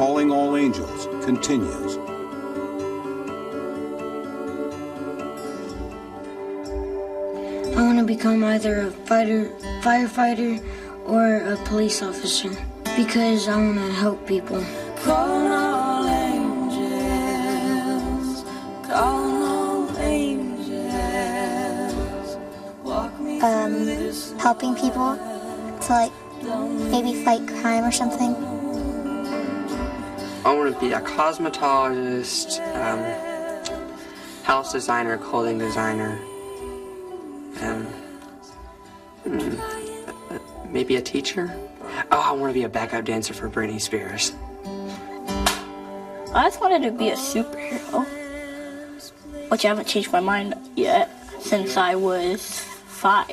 Calling All Angels continues. I want to become either a firefighter or a police officer because I want to help people. Call all angels, call all angels. Walk me through this helping people to like maybe fight crime or something. I want to be a cosmetologist, house designer, clothing designer, maybe a teacher. Oh, I want to be a backup dancer for Britney Spears. I just wanted to be a superhero, which I haven't changed my mind yet since I was 5.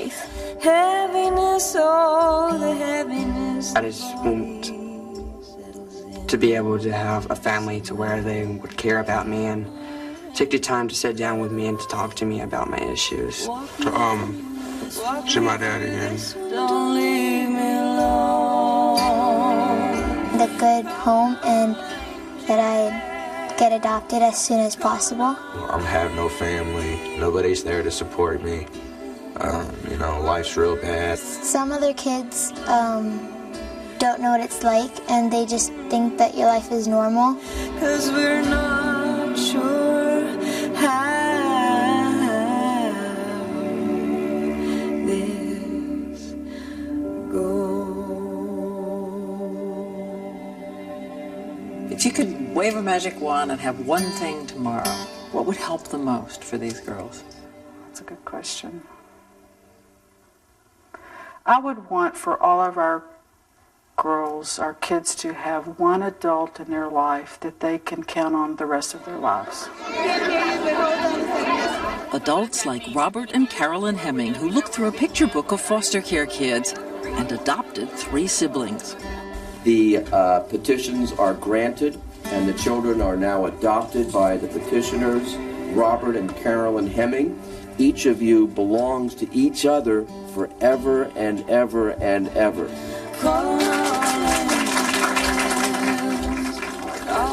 heaviness, oh, the heaviness. I just want to be able to have a family to where they would care about me and take the time to sit down with me and to talk to me about my issues. To see my dad again. Don't leave me alone. The good home and that I get adopted as soon as possible. I have no family. Nobody's there to support me. Life's real bad. Some other kids don't know what it's like and they just think that your life is normal. 'Cause we're not sure how this goes. If you could wave a magic wand and have one thing tomorrow, what would help the most for these girls? That's a good question. I would want for all of our girls, our kids, to have one adult in their life that they can count on the rest of their lives. Adults like Robert and Carolyn Hemming, who looked through a picture book of foster care kids and adopted 3 siblings. The petitions are granted, and the children are now adopted by the petitioners, Robert and Carolyn Hemming. Each of you belongs to each other forever and ever and ever.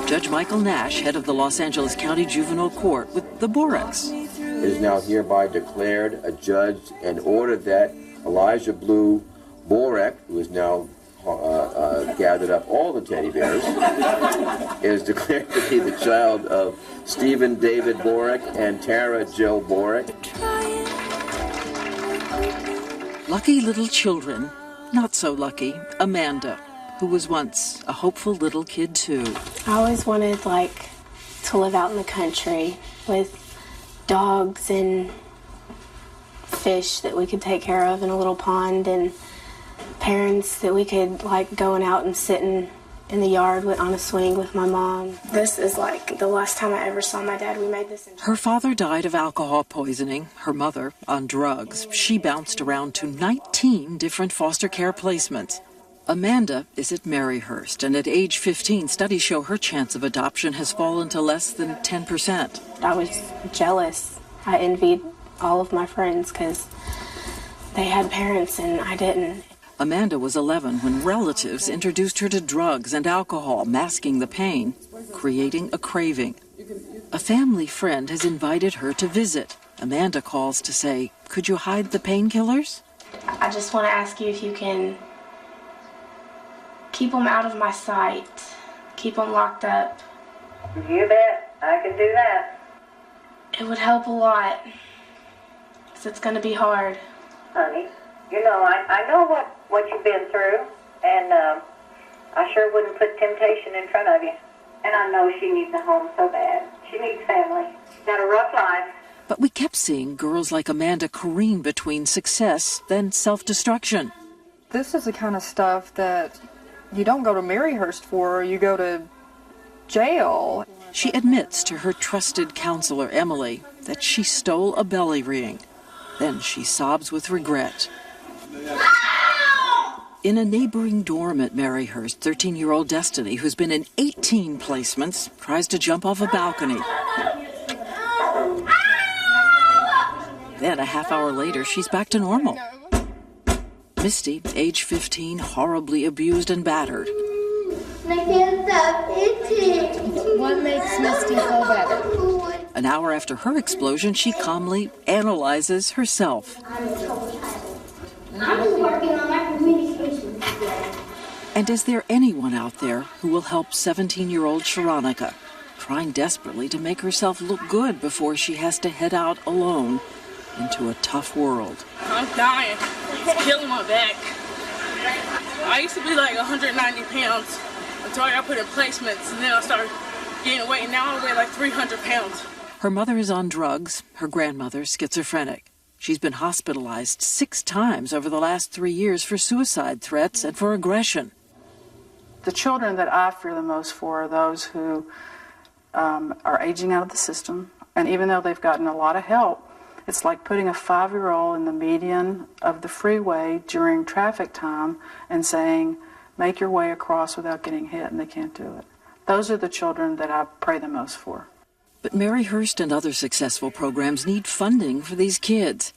Judge Michael Nash, head of the Los Angeles County Juvenile Court, with the Boreks. It is now hereby declared, adjudged, and ordered that Elijah Blue Borek, who is now gathered up all the teddy bears, is declared to be the child of Stephen David Borek and Tara Jill Borek. Lucky little children. Not so lucky, Amanda, who was once a hopeful little kid too. I always wanted, to live out in the country with dogs and fish that we could take care of in a little pond and parents that we could, going out and sitting in the yard on a swing with my mom. This is, the last time I ever saw my dad. We made this. Her father died of alcohol poisoning, her mother on drugs. She bounced around to 19 different foster care placements. Amanda is at Maryhurst, and at age 15, studies show her chance of adoption has fallen to less than 10%. I was jealous. I envied all of my friends because they had parents and I didn't. Amanda was 11 when relatives introduced her to drugs and alcohol, masking the pain, creating a craving. A family friend has invited her to visit. Amanda calls to say, "Could you hide the painkillers?" I just want to ask you if you can keep them out of my sight, keep them locked up. You bet, I can do that. It would help a lot, because it's going to be hard. Honey, I know what you've been through, and I sure wouldn't put temptation in front of you. And I know she needs a home so bad. She needs family. She's got a rough life. But we kept seeing girls like Amanda careen between success and self-destruction. This is the kind of stuff that you don't go to Maryhurst for, you go to jail. She admits to her trusted counselor, Emily, that she stole a belly ring. Then she sobs with regret. In a neighboring dorm at Maryhurst, 13-year-old Destiny, who's been in 18 placements, tries to jump off a balcony. Then, a half hour later, she's back to normal. Misty, age 15, horribly abused and battered. Thank you. stop itching. What makes Misty feel better? An hour after her explosion, she calmly analyzes herself. I'm just working on my communication skills. And is there anyone out there who will help 17-year-old Sharonica, trying desperately to make herself look good before she has to head out alone into a tough world? I'm dying. It's killing my back. I used to be like 190 pounds until I got put in placements, and then I started gaining weight, and now I weigh like 300 pounds. Her mother is on drugs, her grandmother schizophrenic. She's been hospitalized 6 times over the last 3 years for suicide threats and for aggression. The children that I fear the most for are those who are aging out of the system, and even though they've gotten a lot of help, it's like putting a 5-year-old in the median of the freeway during traffic time and saying, make your way across without getting hit, and they can't do it. Those are the children that I pray the most for. But Maryhurst and other successful programs need funding for these kids.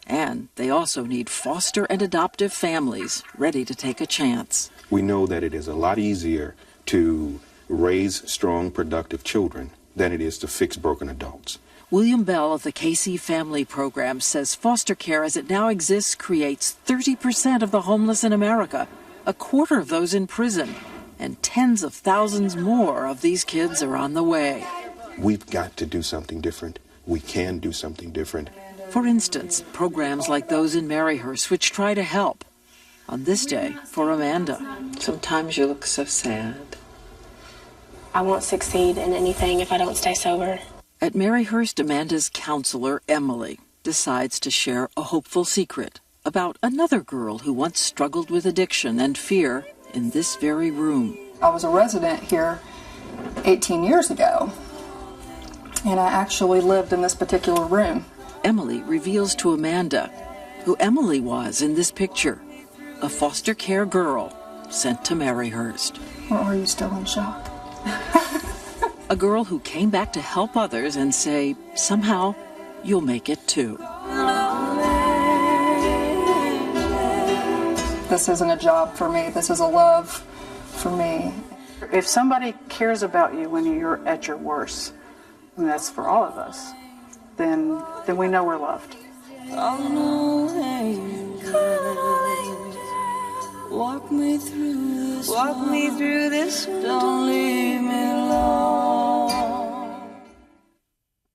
And they also need foster and adoptive families ready to take a chance. We know that it is a lot easier to raise strong, productive children than it is to fix broken adults. William Bell of the KC Family Program says foster care as it now exists creates 30% of the homeless in America, a quarter of those in prison, and tens of thousands more of these kids are on the way. We've got to do something different. We can do something different. For instance, programs like those in Maryhurst which try to help. On this day, for Amanda. Sometimes you look so sad. I won't succeed in anything if I don't stay sober. At Maryhurst, Amanda's counselor, Emily, decides to share a hopeful secret about another girl who once struggled with addiction and fear in this very room. I was a resident here 18 years ago, and I actually lived in this particular room. Emily reveals to Amanda who Emily was in this picture, a foster care girl sent to Maryhurst. Or are you still in shock? A girl who came back to help others and say, somehow, you'll make it too. This isn't a job for me. This is a love for me. If somebody cares about you when you're at your worst, and that's for all of us, then we know we're loved. Walk me through this, don't leave me alone.